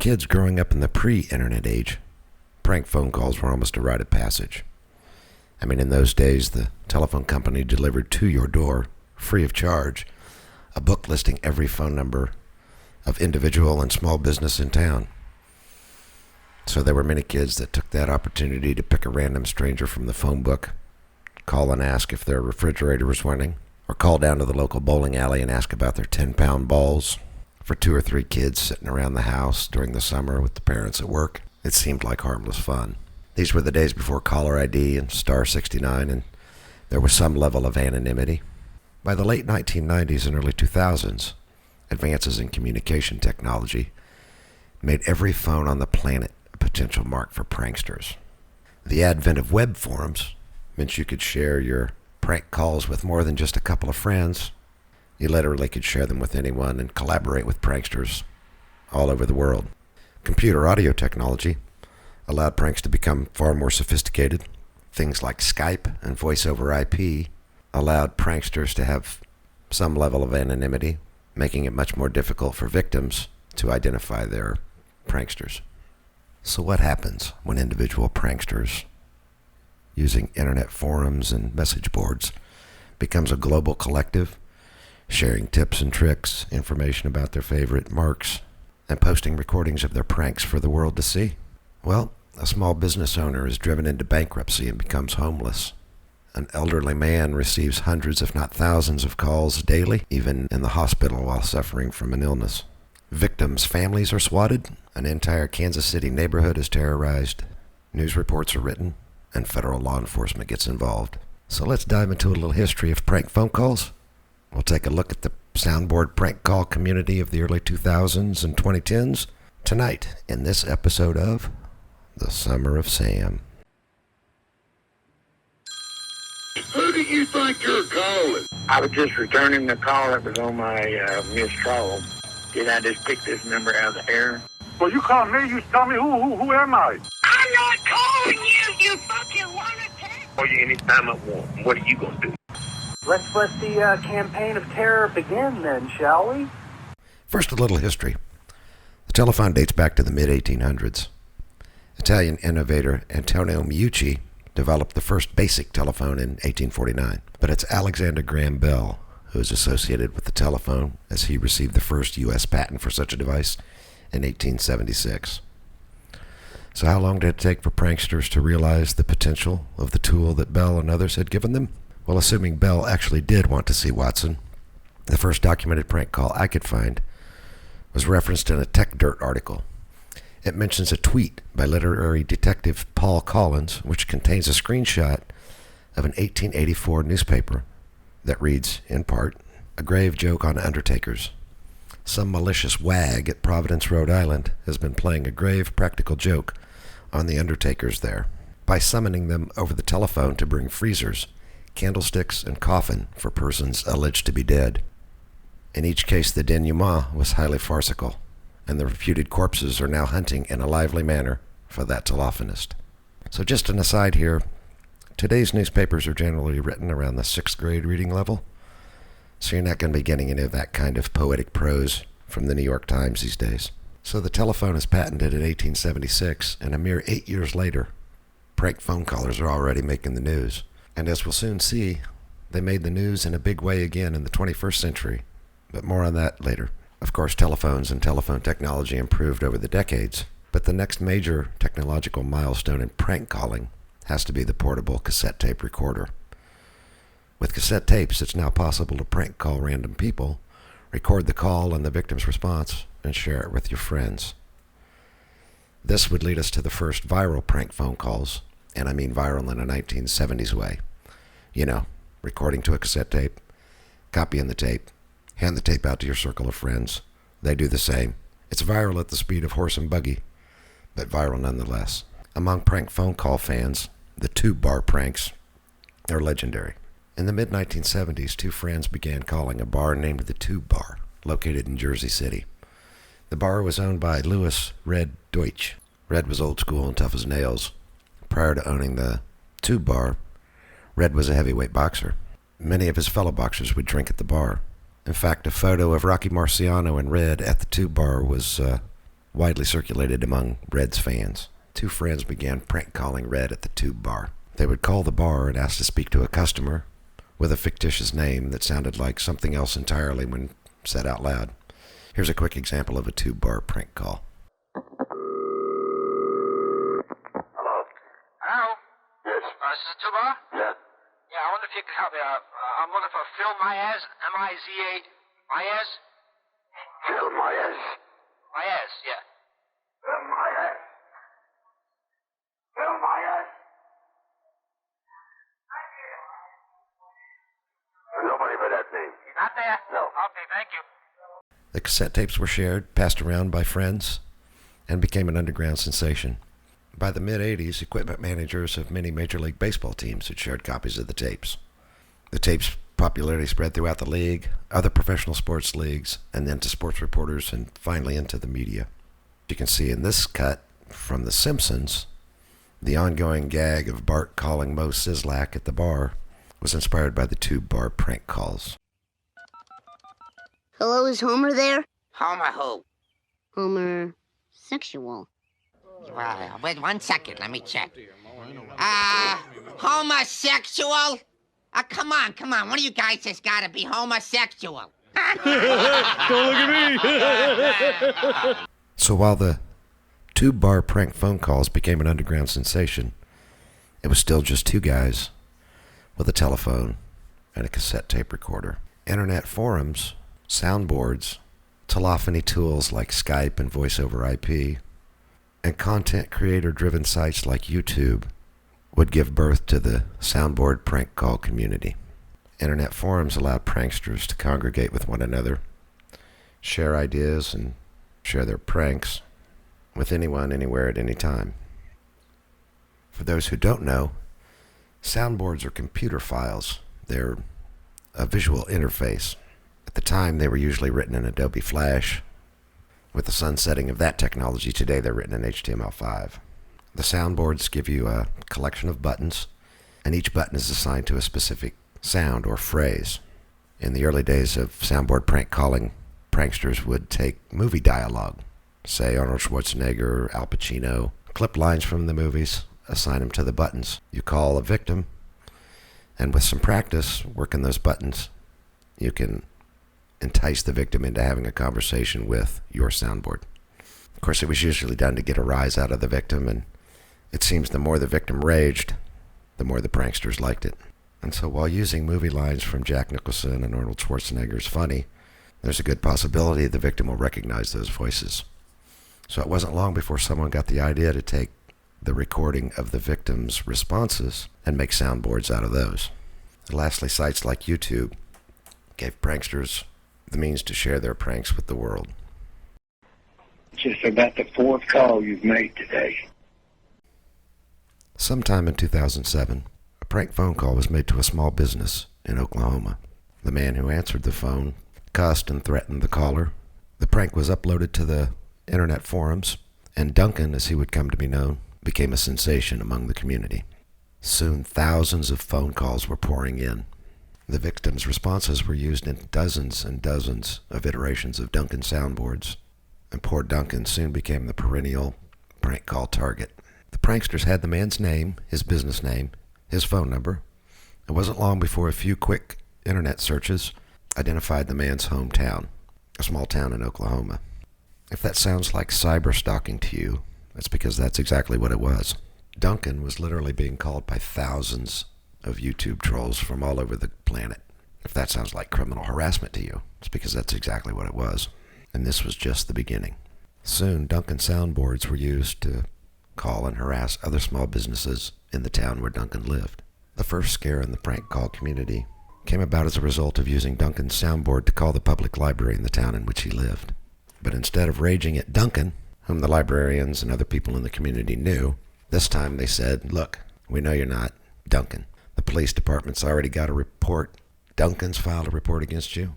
kids growing up in the pre-internet age, prank phone calls were almost a rite of passage. I mean, in those days, the telephone company delivered to your door, free of charge, a book listing every phone number of individual and small business in town. So there were many kids that took that opportunity to pick a random stranger from the phone book, call and ask if their refrigerator was running, or call down to the local bowling alley and ask about their 10-pound balls. For 2 or 3 kids sitting around the house during the summer with the parents at work, it seemed like harmless fun. These were the days before caller ID and star 69, and there was some level of anonymity. By the late 1990s and early 2000s, advances in communication technology made every phone on the planet a potential mark for pranksters. The advent of web forums meant you could share your prank calls with more than just a couple of friends. You literally could share them with anyone and collaborate with pranksters all over the world. Computer audio technology allowed pranks to become far more sophisticated. Things like Skype and voice over IP allowed pranksters to have some level of anonymity, making it much more difficult for victims to identify their pranksters. So what happens when individual pranksters, using internet forums and message boards, becomes a global collective, sharing tips and tricks, information about their favorite marks, and posting recordings of their pranks for the world to see? Well, a small business owner is driven into bankruptcy and becomes homeless. An elderly man receives hundreds if not thousands of calls daily, even in the hospital while suffering from an illness. Victims' families are swatted, an entire Kansas City neighborhood is terrorized, news reports are written, and federal law enforcement gets involved. So let's dive into a little history of prank phone calls. We'll take a look at the SoundBoard prank call community of the early 2000s and 2010s tonight in this episode of The Summer of Sam. Who do you think you're calling? I was just returning the call that was on my missed call. Did I just pick this number out of the air? Well, you call me, you tell me who am I? I'm not calling you, you fucking lunatic! Call you anytime I want. What are you going to do? Let's let the campaign of terror begin then, shall we? First, a little history. The telephone dates back to the mid-1800s. Italian innovator Antonio Meucci developed the first basic telephone in 1849. But it's Alexander Graham Bell who is associated with the telephone, as he received the first U.S. patent for such a device in 1876. So how long did it take for pranksters to realize the potential of the tool that Bell and others had given them? Well, assuming Bell actually did want to see Watson, the first documented prank call I could find was referenced in a Tech Dirt article. It mentions a tweet by literary detective Paul Collins, which contains a screenshot of an 1884 newspaper that reads, in part, "A grave joke on undertakers. Some malicious wag at Providence, Rhode Island, has been playing a grave practical joke on the undertakers there by summoning them over the telephone to bring freezers, candlesticks, and coffin for persons alleged to be dead. In each case, the denouement was highly farcical, and the reputed corpses are now hunting in a lively manner for that telephonist." So just an aside here, today's newspapers are generally written around the 6th grade reading level, so you're not going to be getting any of that kind of poetic prose from the New York Times these days. So the telephone is patented in 1876, and a mere 8 years later, prank phone callers are already making the news. And as we'll soon see, they made the news in a big way again in the 21st century, but more on that later. Of course, telephones and telephone technology improved over the decades, but the next major technological milestone in prank calling has to be the portable cassette tape recorder. With cassette tapes, it's now possible to prank call random people, record the call and the victim's response, and share it with your friends. This would lead us to the first viral prank phone calls, and I mean viral in a 1970s way. You know, recording to a cassette tape, copying the tape, hand the tape out to your circle of friends. They do the same. It's viral at the speed of horse and buggy, but viral nonetheless. Among prank phone call fans, the tube bar pranks are legendary. In the mid-1970s, 2 friends began calling a bar named the Tube Bar, located in Jersey City. The bar was owned by Louis "Red" Deutsch. Red was old school and tough as nails. Prior to owning the Tube Bar, Red was a heavyweight boxer. Many of his fellow boxers would drink at the bar. In fact, a photo of Rocky Marciano and Red at the Tube Bar was widely circulated among Red's fans. Two friends began prank calling Red at the Tube Bar. They would call the bar and ask to speak to a customer with a fictitious name that sounded like something else entirely when said out loud. Here's a quick example of a Tube Bar prank call. Hello? Yes. This is the bar? Yeah. Yeah, I wonder if you could help me. I'm looking for Phil Myers, M-I-Z-A. Myers? Phil Myers. Myers, yeah. Phil Myers. Phil Myers. Nobody by that name. He's not there? No. Okay, thank you. The cassette tapes were shared, passed around by friends, and became an underground sensation. By the mid-'80s, equipment managers of many Major League Baseball teams had shared copies of the tapes. The tapes' popularity spread throughout the league, other professional sports leagues, and then to sports reporters, and finally into the media. You can see in this cut from The Simpsons, the ongoing gag of Bart calling Moe Sislak at the bar was inspired by the Tube Bar prank calls. Hello, is Homer there? Homer who? Homer sexual. Wait 1 second, let me check. Homosexual? Come on, one of you guys has gotta be homosexual. Don't look at me. So while the Tube Bar prank phone calls became an underground sensation, it was still just two guys with a telephone and a cassette tape recorder. Internet forums, SoundBoards, telephony tools like Skype and Voice over IP, and content creator-driven sites like YouTube would give birth to the SoundBoard prank call community. Internet forums allowed pranksters to congregate with one another, share ideas, and share their pranks with anyone, anywhere, at any time. For those who don't know, SoundBoards are computer files. They're a visual interface. At the time, they were usually written in Adobe Flash. With the sunsetting of that technology today, they're written in HTML5. The SoundBoards give you a collection of buttons, and each button is assigned to a specific sound or phrase. In the early days of SoundBoard prank calling, pranksters would take movie dialogue, say Arnold Schwarzenegger, Al Pacino, clip lines from the movies, assign them to the buttons. You call a victim, and with some practice working those buttons, you can entice the victim into having a conversation with your SoundBoard. Of course, it was usually done to get a rise out of the victim, and it seems the more the victim raged, the more the pranksters liked it. And so while using movie lines from Jack Nicholson and Arnold Schwarzenegger is funny, there's a good possibility the victim will recognize those voices. So it wasn't long before someone got the idea to take the recording of the victim's responses and make soundboards out of those. And lastly, sites like YouTube gave pranksters the means to share their pranks with the world. Just about the fourth call you've made today. Sometime in 2007, a prank phone call was made to a small business in Oklahoma. The man who answered the phone cussed and threatened the caller. The prank was uploaded to the internet forums, and Duncan, as he would come to be known, became a sensation among the community. Soon, thousands of phone calls were pouring in. The victims' responses were used in dozens and dozens of iterations of Duncan soundboards, and poor Duncan soon became the perennial prank call target. The pranksters had the man's name, his business name, his phone number. It wasn't long before a few quick internet searches identified the man's hometown, a small town in Oklahoma. If that sounds like cyber stalking to you, that's because that's exactly what it was. Duncan was literally being called by thousands of YouTube trolls from all over the planet. If that sounds like criminal harassment to you, it's because that's exactly what it was. And this was just the beginning. Soon, Duncan soundboards were used to call and harass other small businesses in the town where Duncan lived. The first scare in the prank call community came about as a result of using Duncan's soundboard to call the public library in the town in which he lived. But instead of raging at Duncan, whom the librarians and other people in the community knew, this time they said, "Look, we know you're not Duncan. The police department's already got a report. Duncan's filed a report against you,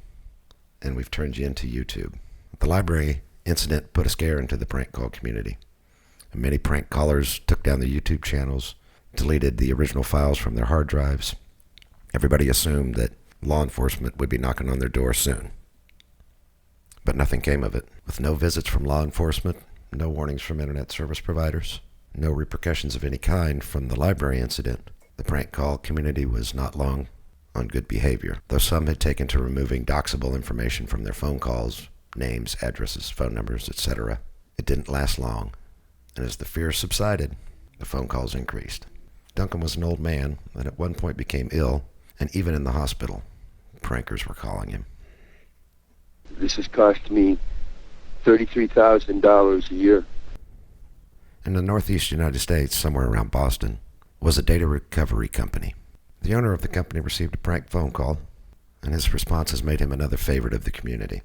and we've turned you into YouTube." The library incident put a scare into the prank call community. And many prank callers took down their YouTube channels, deleted the original files from their hard drives. Everybody assumed that law enforcement would be knocking on their door soon. But nothing came of it. With no visits from law enforcement, No warnings from internet service providers. No repercussions of any kind from the library incident. The prank call community was not long on good behavior, though some had taken to removing doxable information from their phone calls, names, addresses, phone numbers, etc. It didn't last long, and as the fear subsided, the phone calls increased. Duncan was an old man that at one point became ill, and even in the hospital, prankers were calling him. This has cost me $33,000 a year. In the northeast United States, somewhere around Boston, was a data recovery company. The owner of the company received a prank phone call, and his responses made him another favorite of the community.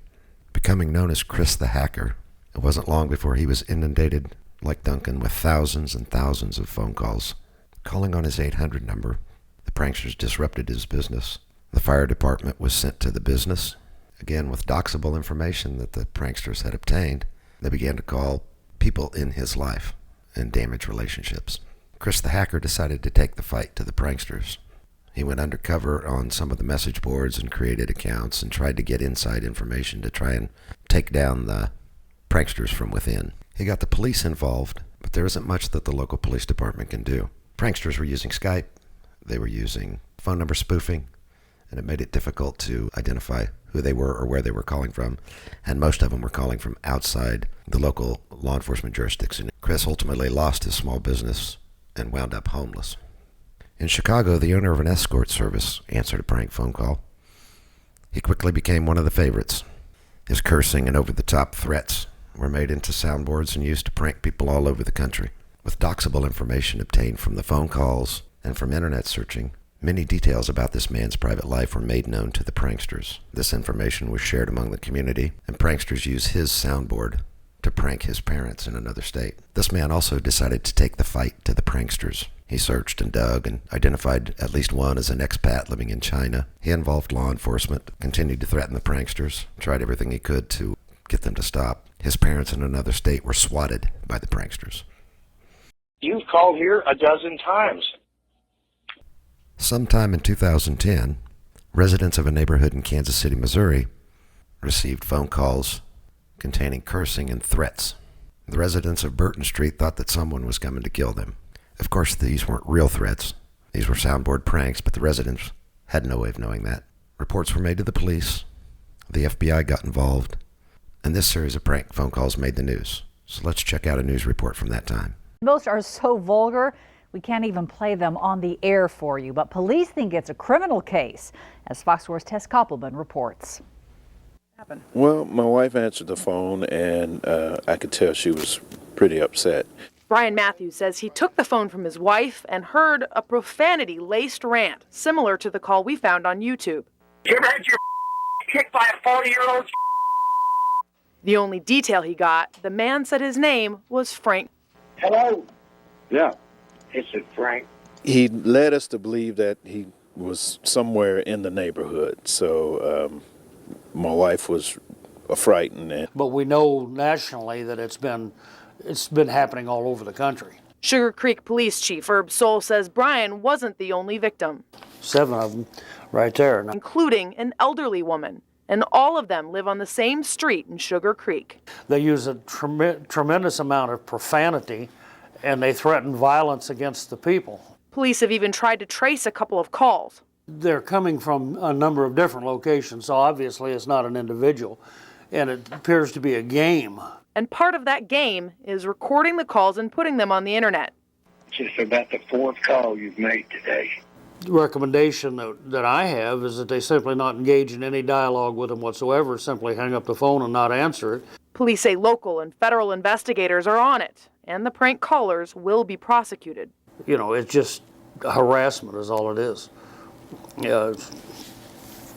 Becoming known as Chris the Hacker, it wasn't long before he was inundated, like Duncan, with thousands and thousands of phone calls. Calling on his 800 number, the pranksters disrupted his business. The fire department was sent to the business. Again, with doxable information that the pranksters had obtained, they began to call people in his life and damage relationships. Chris the Hacker decided to take the fight to the pranksters. He went undercover on some of the message boards and created accounts and tried to get inside information to try and take down the pranksters from within. He got the police involved, but there isn't much that the local police department can do. Pranksters were using Skype, they were using phone number spoofing, and it made it difficult to identify who they were or where they were calling from, and most of them were calling from outside the local law enforcement jurisdiction. Chris ultimately lost his small business and wound up homeless. In Chicago, the owner of an escort service answered a prank phone call. He quickly became one of the favorites. His cursing and over-the-top threats were made into soundboards and used to prank people all over the country. With doxable information obtained from the phone calls and from internet searching, many details about this man's private life were made known to the pranksters. This information was shared among the community, and pranksters used his soundboard to prank his parents in another state. This man also decided to take the fight to the pranksters. He searched and dug and identified at least one as an expat living in China. He involved law enforcement, continued to threaten the pranksters, tried everything he could to get them to stop. His parents in another state were swatted by the pranksters. You've called here a dozen times. Sometime in 2010, residents of a neighborhood in Kansas City, Missouri, received phone calls containing cursing and threats. The residents of Burton Street thought that someone was coming to kill them. Of course, these weren't real threats. These were soundboard pranks, but the residents had no way of knowing that. Reports were made to the police. The FBI got involved, and this series of prank phone calls made the news. So let's check out a news report from that time. Most are so vulgar, we can't even play them on the air for you, but police think it's a criminal case, as Fox 4's Tess Koppelman reports. Well, my wife answered the phone, and I could tell she was pretty upset. Brian Matthews says he took the phone from his wife and heard a profanity-laced rant, similar to the call we found on YouTube. You ever had your kicked by a 40-year-old? The only detail he got, the man said his name was Frank. Hello? Yeah. This is Frank. He led us to believe that he was somewhere in the neighborhood, so my wife was frightened. But we know nationally that it's been happening all over the country. Sugar Creek Police Chief Herb Soule says Brian wasn't the only victim. 7 of them right there. Including an elderly woman. And all of them live on the same street in Sugar Creek. They use a tremendous amount of profanity, and they threaten violence against the people. Police have even tried to trace a couple of calls. They're coming from a number of different locations, so obviously it's not an individual, and it appears to be a game. And part of that game is recording the calls and putting them on the internet. Just about the fourth call you've made today. The recommendation that I have is that they simply not engage in any dialogue with them whatsoever, simply hang up the phone and not answer it. Police say local and federal investigators are on it, and the prank callers will be prosecuted. You know, it's just harassment is all it is. Yeah,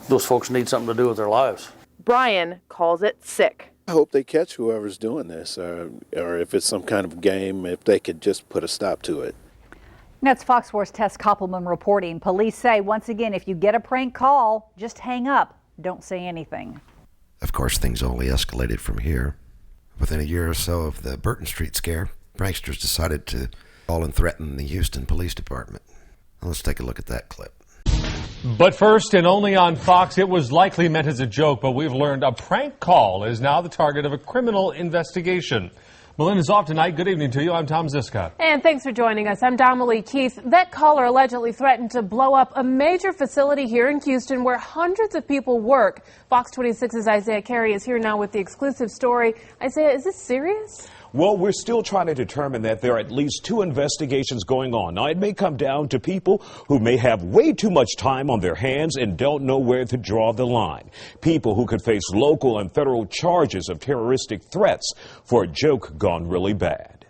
those folks need something to do with their lives. Brian calls it sick. I hope they catch whoever's doing this, or if it's some kind of game, if they could just put a stop to it. That's Fox 4's Tess Koppelman reporting. Police say, once again, if you get a prank call, just hang up. Don't say anything. Of course, things only escalated from here. Within a year or so of the Burton Street scare, pranksters decided to call and threaten the Houston Police Department. Well, let's take a look at that clip. But first, and only on Fox, it was likely meant as a joke, but we've learned a prank call is now the target of a criminal investigation. Melinda's off tonight. Good evening to you. I'm Tom Ziska. And thanks for joining us. I'm Donnelly Keith. That caller allegedly threatened to blow up a major facility here in Houston where hundreds of people work. Fox 26's Isaiah Carey is here now with the exclusive story. Isaiah, is this serious? Well, we're still trying to determine that. There are at least 2 investigations going on. Now, it may come down to people who may have way too much time on their hands and don't know where to draw the line. People who could face local and federal charges of terroristic threats for a joke gone really bad.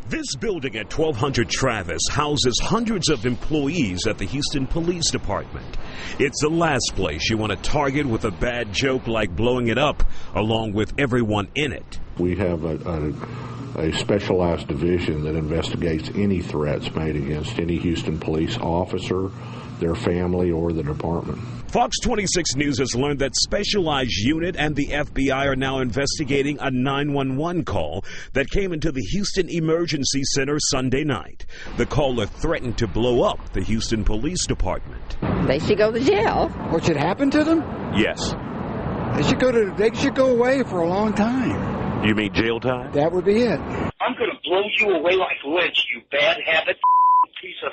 This building at 1200 Travis houses hundreds of employees at the Houston Police Department. It's the last place you want to target with a bad joke like blowing it up, along with everyone in it. We have a specialized division that investigates any threats made against any Houston police officer, their family, or the department. Fox 26 News has learned that Specialized Unit and the FBI are now investigating a 911 call that came into the Houston Emergency Center Sunday night. The caller threatened to blow up the Houston Police Department. They should go to jail. What should happen to them? Yes. They should go away for a long time. You mean jail time? That would be it. I'm going to blow you away like Lynch, you bad habit piece of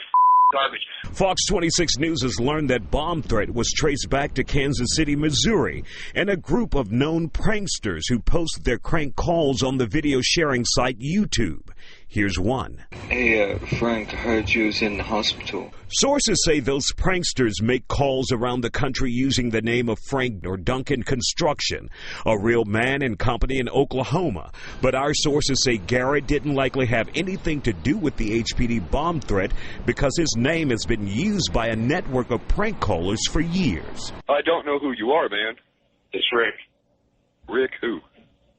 garbage. Fox 26 News has learned that bomb threat was traced back to Kansas City, Missouri, and a group of known pranksters who post their crank calls on the video sharing site YouTube. Here's one. Hey, Frank, I heard you was in the hospital. Sources say those pranksters make calls around the country using the name of Frank or Duncan Construction, a real man and company in Oklahoma. But our sources say Garrett didn't likely have anything to do with the HPD bomb threat because his name has been used by a network of prank callers for years. I don't know who you are, man. It's Rick. Rick who?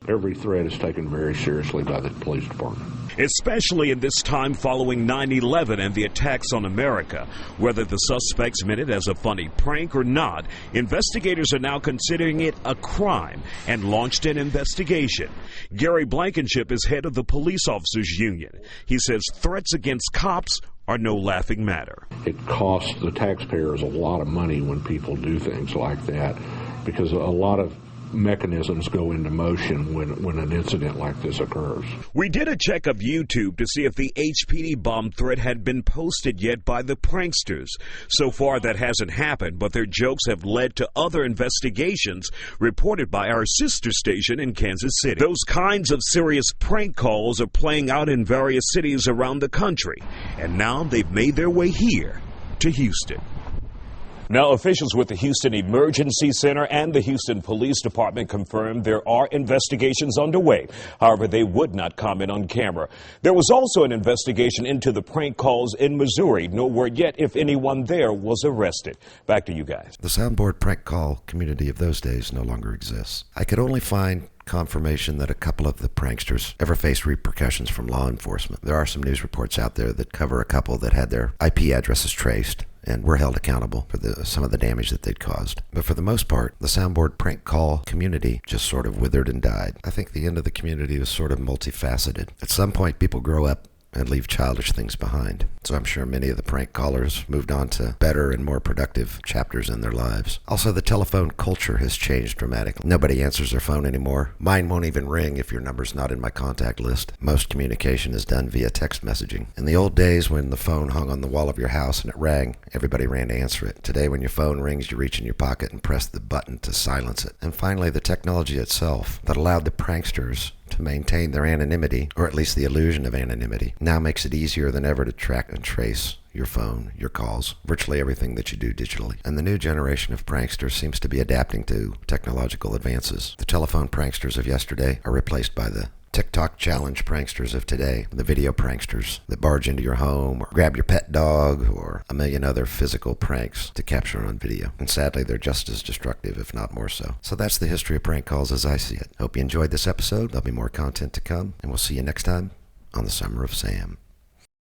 Every threat is taken very seriously by the police department. Especially in this time following 9/11 and the attacks on America. Whether the suspects meant it as a funny prank or not, investigators are now considering it a crime and launched an investigation. Gary Blankenship is head of the Police Officers Union. He says threats against cops are no laughing matter. It costs the taxpayers a lot of money when people do things like that because a lot of mechanisms go into motion when an incident like this occurs. We did a check of YouTube to see if the HPD bomb threat had been posted yet by the pranksters. So far that hasn't happened, but their jokes have led to other investigations reported by our sister station in Kansas City. Those kinds of serious prank calls are playing out in various cities around the country, and now they've made their way here to Houston. Now, officials with the Houston Emergency Center and the Houston Police Department confirmed there are investigations underway. However, they would not comment on camera. There was also an investigation into the prank calls in Missouri. No word yet if anyone there was arrested. Back to you guys. The SoundBoard prank call community of those days no longer exists. I could only find confirmation that a couple of the pranksters ever faced repercussions from law enforcement. There are some news reports out there that cover a couple that had their IP addresses traced and were held accountable for some of the damage that they'd caused. But for the most part, the SoundBoard prank call community just sort of withered and died. I think the end of the community was sort of multifaceted. At some point, people grow up and leave childish things behind. So I'm sure many of the prank callers moved on to better and more productive chapters in their lives. Also, the telephone culture has changed dramatically. Nobody answers their phone anymore. Mine won't even ring if your number's not in my contact list. Most communication is done via text messaging. In the old days when the phone hung on the wall of your house and it rang, everybody ran to answer it. Today when your phone rings, you reach in your pocket and press the button to silence it. And finally, the technology itself that allowed the pranksters to maintain their anonymity, or at least the illusion of anonymity, now makes it easier than ever to track and trace your phone, your calls, virtually everything that you do digitally. And the new generation of pranksters seems to be adapting to technological advances. The telephone pranksters of yesterday are replaced by the TikTok challenge pranksters of today, the video pranksters that barge into your home or grab your pet dog or a million other physical pranks to capture on video. And sadly, they're just as destructive, if not more so. So that's the history of prank calls as I see it. Hope you enjoyed this episode. There'll be more content to come, and we'll see you next time on The Summer of Sam.